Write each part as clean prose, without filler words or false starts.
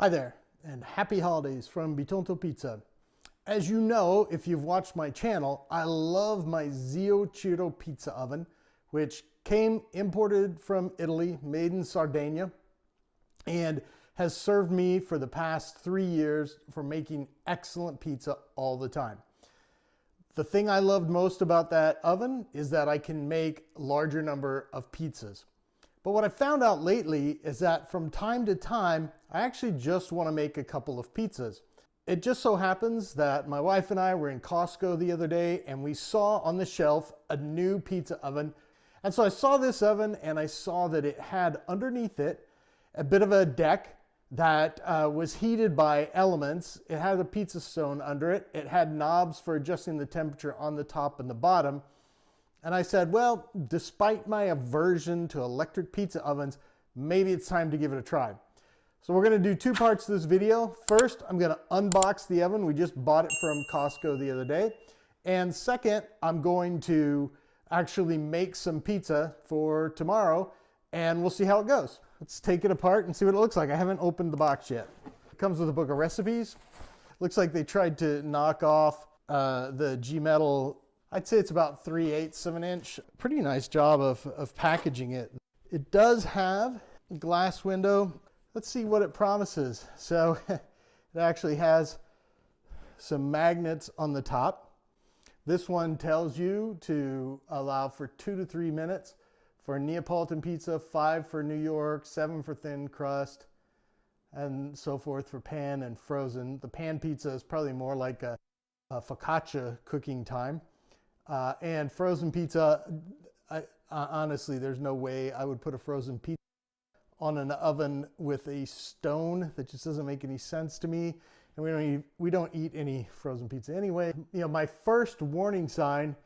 Hi there, and happy holidays from Bitonto Pizza. As you know, if you've watched my channel, I love my Zio Chiro pizza oven, which came imported from Italy, made in Sardinia, and has served me for the past 3 years for making excellent pizza all the time. The thing I loved most about that oven is that I can make a larger number of pizzas. But what I found out lately is that from time to time, I actually just want to make a couple of pizzas. It just so happens that my wife and I were in Costco the other day and we saw on the shelf a new pizza oven. And so I saw this oven and I saw that it had underneath it a bit of a deck that was heated by elements. It had a pizza stone under it. It had knobs for adjusting the temperature on the top and the bottom. And I said, well, despite my aversion to electric pizza ovens, maybe it's time to give it a try. So we're going to do two parts to this video. First, I'm going to unbox the oven. We just bought it from Costco the other day. And second, I'm going to actually make some pizza for tomorrow, and we'll see how it goes. Let's take it apart and see what it looks like. I haven't opened the box yet. It comes with a book of recipes. Looks like they tried to knock off the G-metal. I'd say it's about 3/8 of an inch. Pretty nice job of packaging it. It does have a glass window. Let's see what it promises. So it actually has some magnets on the top. This one tells you to allow for 2 to 3 minutes for Neapolitan pizza, 5 for New York, 7 for thin crust, and so forth for pan and frozen. The pan pizza is probably more like a focaccia cooking time. And frozen pizza, honestly, there's no way I would put a frozen pizza on an oven with a stone. That just doesn't make any sense to me. And we don't eat any frozen pizza anyway. You know, my first warning sign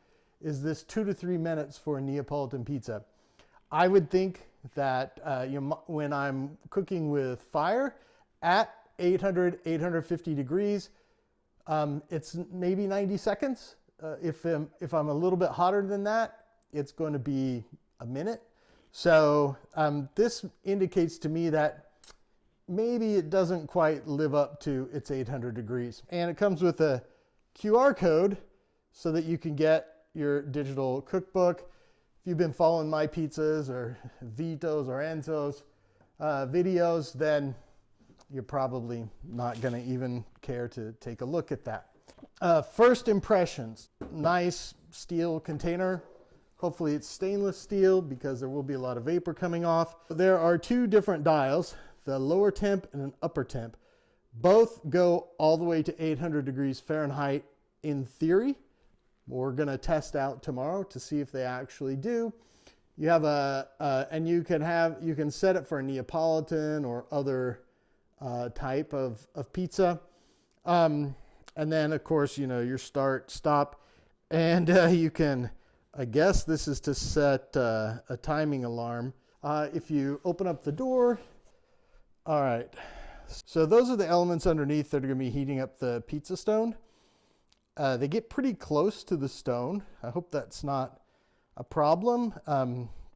is this 2 to 3 minutes for a Neapolitan pizza. I would think that when I'm cooking with fire at 800, 850 degrees, it's maybe 90 seconds. If I'm a little bit hotter than that, it's going to be a minute. So this indicates to me that maybe it doesn't quite live up to its 800 degrees. And it comes with a QR code so that you can get your digital cookbook. If you've been following my pizzas or Vito's or Enzo's videos, then you're probably not going to even care to take a look at that. First impressions, nice steel container. Hopefully it's stainless steel because there will be a lot of vapor coming off. There are two different dials, the lower temp and an upper temp. Both go all the way to 800 degrees Fahrenheit in theory. We're going to test out tomorrow to see if they actually do. You have and you can set it for a Neapolitan or other type of pizza. And then, of course, you know, your start, stop, and you can, I guess this is to set a timing alarm. If you open up the door, all right. So those are the elements underneath that are going to be heating up the pizza stone. They get pretty close to the stone. I hope that's not a problem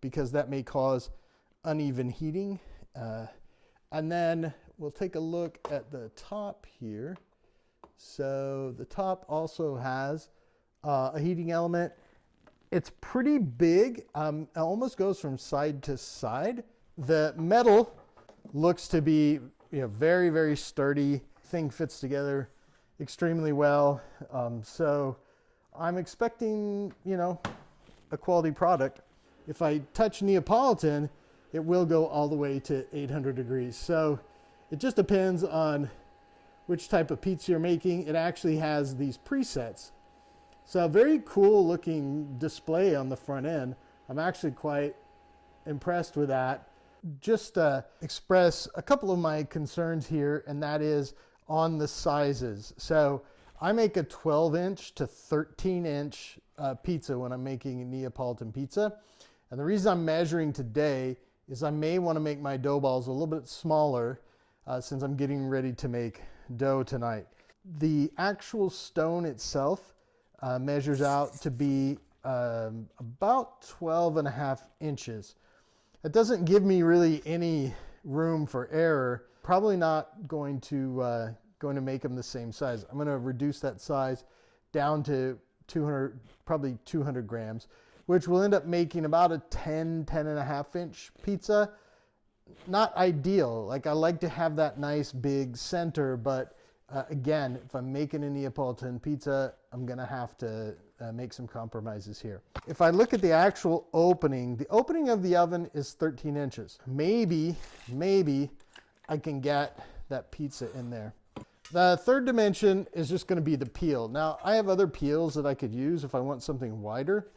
because that may cause uneven heating. And then we'll take a look at the top here. So the top also has a heating element. It's pretty big. It almost goes from side to side. The metal looks to be, you know, very, very sturdy. Thing fits together extremely well. So I'm expecting, you know, a quality product. If I touch Neapolitan, it will go all the way to 800 degrees. So it just depends on which type of pizza you're making. It actually has these presets. So a very cool looking display on the front end. I'm actually quite impressed with that. Just express a couple of my concerns here, and that is on the sizes. So I make a 12-inch to 13-inch pizza when I'm making a Neapolitan pizza. And the reason I'm measuring today is I may want to make my dough balls a little bit smaller since I'm getting ready to make dough tonight. The actual stone itself measures out to be about 12.5 inches. It doesn't give me really any room for error probably not going to make them the same size. I'm going to reduce that size down to 200, probably 200 grams, which will end up making about a 10 and a half inch pizza. Not ideal. Like, I like to have that nice big center, but again, if I'm making a Neapolitan pizza, I'm going to have to make some compromises here. If I look at the actual opening, the opening of the oven is 13 inches. Maybe I can get that pizza in there. The third dimension is just going to be the peel. Now, I have other peels that I could use if I want something wider,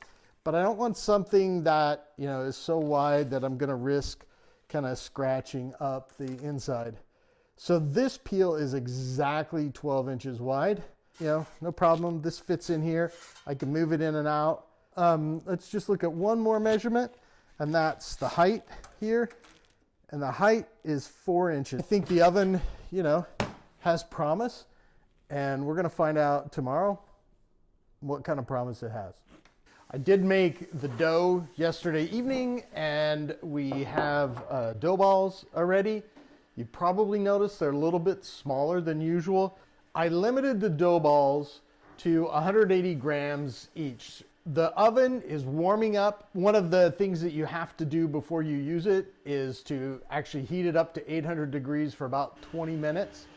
but I don't want something that, you know, is so wide that I'm going to risk kind of scratching up the inside. So this peel is exactly 12 inches wide. You know, no problem. This fits in here. I can move it in and out. Let's just look at one more measurement, and that's the height here. And the height is 4 inches. I think the oven, you know, has promise, and we're going to find out tomorrow what kind of promise it has. I did make the dough yesterday evening, and we have dough balls already. You probably noticed they're a little bit smaller than usual. I limited the dough balls to 180 grams each. The oven is warming up. One of the things that you have to do before you use it is to actually heat it up to 800 degrees for about 20 minutes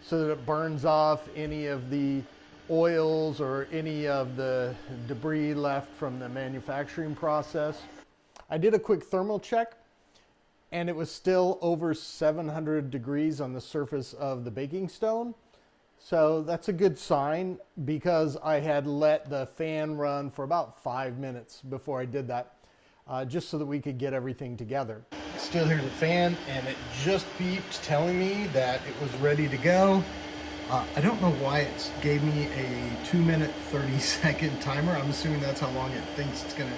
so that it burns off any of the oils or any of the debris left from the manufacturing process. I did a quick thermal check, and it was still over 700 degrees on the surface of the baking stone. So that's a good sign, because I had let the fan run for about 5 minutes before I did that, just so that we could get everything together. Still hear the fan, and it just beeped telling me that it was ready to go. I don't know why it gave me a 2-minute 30-second timer. I'm assuming that's how long it thinks it's going to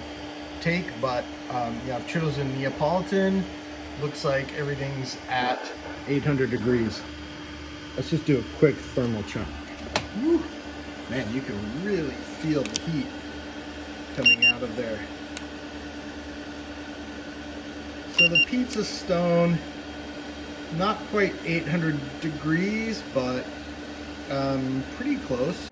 take, but yeah, I've chosen Neapolitan. Looks like everything's at 800 degrees. Let's just do a quick thermal check. Woo. Man, you can really feel the heat coming out of there. So the pizza stone, not quite 800 degrees, but pretty close.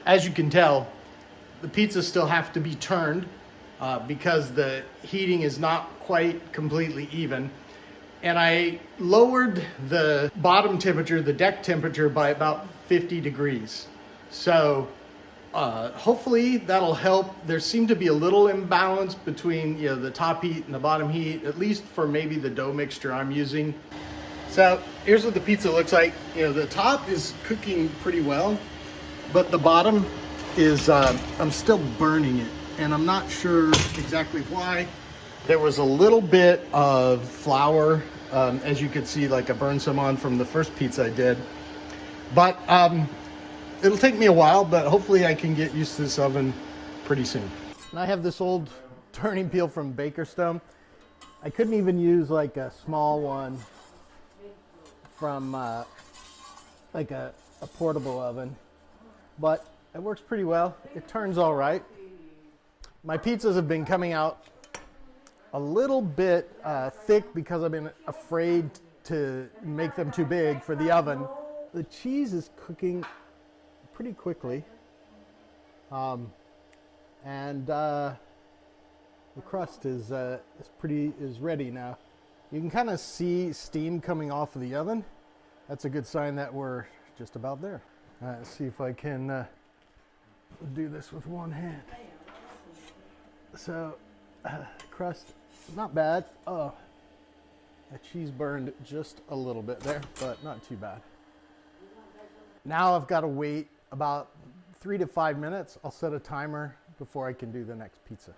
As you can tell, the pizzas still have to be turned because the heating is not quite completely even. And I lowered the bottom temperature, the deck temperature, by about 50 degrees. So hopefully that'll help. There seemed to be a little imbalance between, you know, the top heat and the bottom heat, at least for maybe the dough mixture I'm using. So here's what the pizza looks like. You know, the top is cooking pretty well, but the bottom is, I'm still burning it, and I'm not sure exactly why. There was a little bit of flour, as you could see, like I burned some on from the first pizza I did. But it'll take me a while, but hopefully I can get used to this oven pretty soon. And I have this old turning peel from Bakerstone. I couldn't even use like a small one from like a portable oven, but it works pretty well. It turns all right. My pizzas have been coming out a little bit thick because I've been afraid to make them too big for the oven. The cheese is cooking pretty quickly, and the crust is ready now. You can kind of see steam coming off of the oven. That's a good sign that we're just about there. All right, let's see if I can do this with one hand. So, crust, not bad. Oh, that cheese burned just a little bit there, but not too bad. Now I've got to wait about 3 to 5 minutes. I'll set a timer before I can do the next pizza.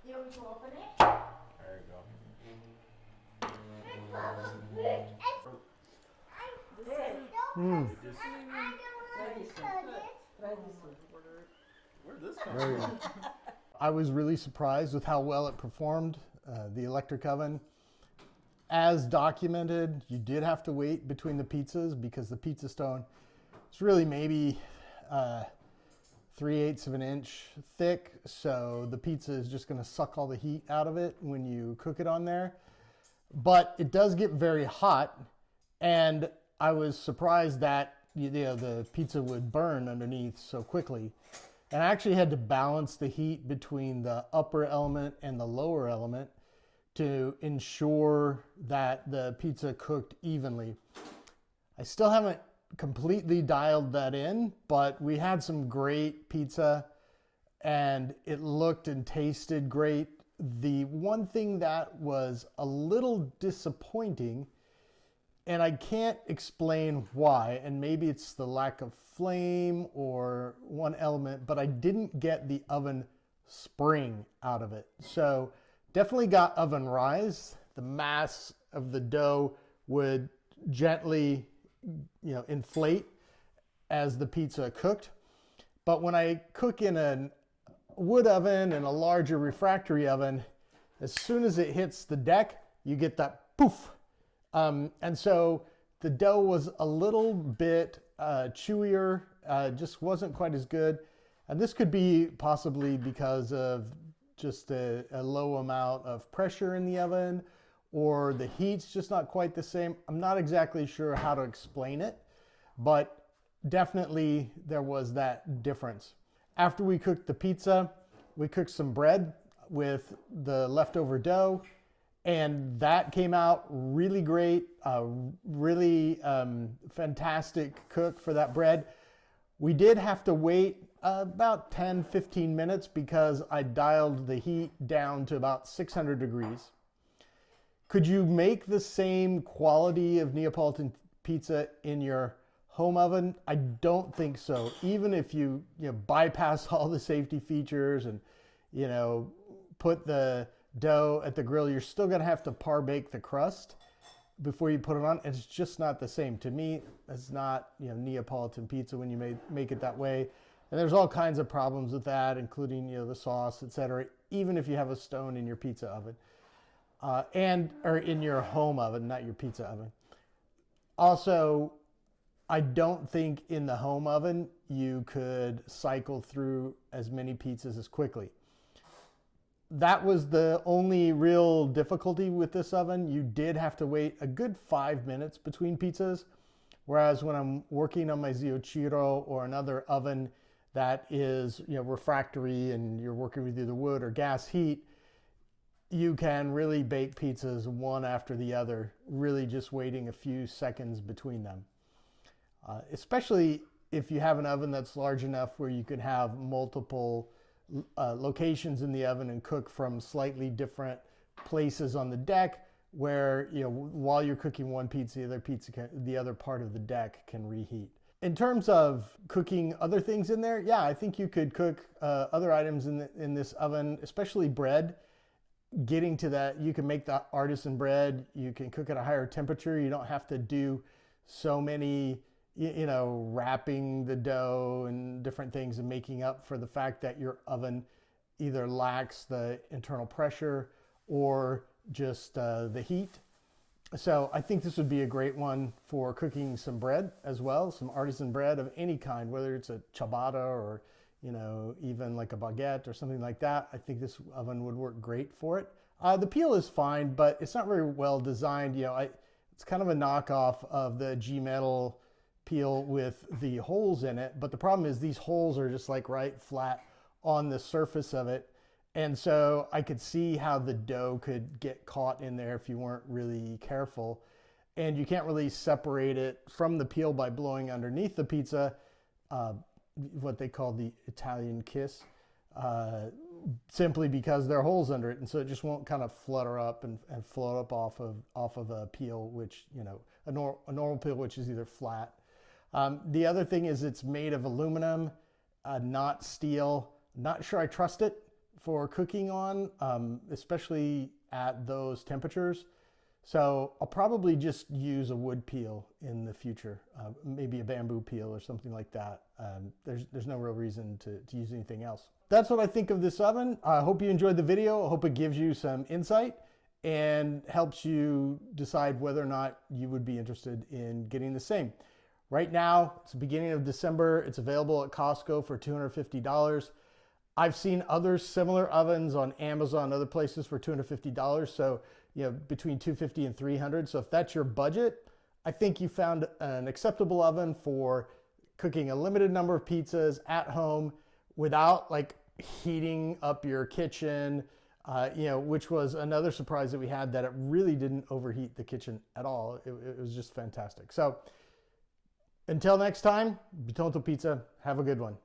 You want me to open it? There you Where'd this come from? I was really surprised with how well it performed, the electric oven. As documented, you did have to wait between the pizzas because the pizza stone is really maybe 3/8 of an inch thick. So the pizza is just going to suck all the heat out of it when you cook it on there. But it does get very hot, and I was surprised that the pizza would burn underneath so quickly. And I actually had to balance the heat between the upper element and the lower element to ensure that the pizza cooked evenly. I still haven't completely dialed that in, but we had some great pizza and it looked and tasted great. The one thing that was a little disappointing, and I can't explain why, and maybe it's the lack of flame or one element, but I didn't get the oven spring out of it. So definitely got oven rise. The mass of the dough would gently, inflate as the pizza cooked. But when I cook in a wood oven and a larger refractory oven, as soon as it hits the deck, you get that poof. And so the dough was a little bit chewier, just wasn't quite as good. And this could be possibly because of just a low amount of pressure in the oven, or the heat's just not quite the same. I'm not exactly sure how to explain it, but definitely there was that difference. After we cooked the pizza, we cooked some bread with the leftover dough, and that came out really great, really fantastic cook for that bread. We did have to wait about 10-15 minutes because I dialed the heat down to about 600 degrees. Could you make the same quality of Neapolitan pizza in your home oven? I don't think so. Even if you bypass all the safety features and put the dough at the grill, you're still going to have to par bake the crust before you put it on. It's just not the same. To me, it's not Neapolitan pizza when you make it that way. And there's all kinds of problems with that, including the sauce, etc. Even if you have a stone in your pizza oven, or in your home oven, not your pizza oven. Also, I don't think in the home oven you could cycle through as many pizzas as quickly. That was the only real difficulty with this oven. You did have to wait a good 5 minutes between pizzas. Whereas when I'm working on my Zio Ciro or another oven that is refractory and you're working with either wood or gas heat, you can really bake pizzas one after the other, really just waiting a few seconds between them. Especially if you have an oven that's large enough where you can have multiple locations in the oven and cook from slightly different places on the deck, where while you're cooking one pizza, the other part of the deck can reheat. In terms of cooking other things in there, yeah, I think you could cook other items in this oven, especially bread. Getting to that, you can make the artisan bread. You can cook at a higher temperature. You don't have to do so many wrapping the dough and different things and making up for the fact that your oven either lacks the internal pressure or just the heat. So I think this would be a great one for cooking some bread as well, some artisan bread of any kind, whether it's a ciabatta or even like a baguette or something like that. I think this oven would work great for it. The peel is fine, but it's not very well designed. It's kind of a knockoff of the G-metal peel with the holes in it, but the problem is these holes are just like right flat on the surface of it, and so I could see how the dough could get caught in there if you weren't really careful. and you can't really separate it from the peel by blowing underneath the pizza, what they call the Italian kiss, simply because there are holes under it, and so it just won't kind of flutter up and float up off of a peel, which, you know, a normal peel, which is either flat. The other thing is it's made of aluminum, not steel. Not sure I trust it for cooking on, especially at those temperatures. So I'll probably just use a wood peel in the future, maybe a bamboo peel or something like that. There's no real reason to use anything else. That's what I think of this oven. I hope you enjoyed the video. I hope it gives you some insight and helps you decide whether or not you would be interested in getting the same. Right now, it's the beginning of December. It's available at Costco for $250. I've seen other similar ovens on Amazon and other places for $250. So, you know, between $250 and $300. So if that's your budget, I think you found an acceptable oven for cooking a limited number of pizzas at home without like heating up your kitchen, you know, which was another surprise that we had, that it really didn't overheat the kitchen at all. It was just fantastic. So until next time, Bitonto Pizza, have a good one.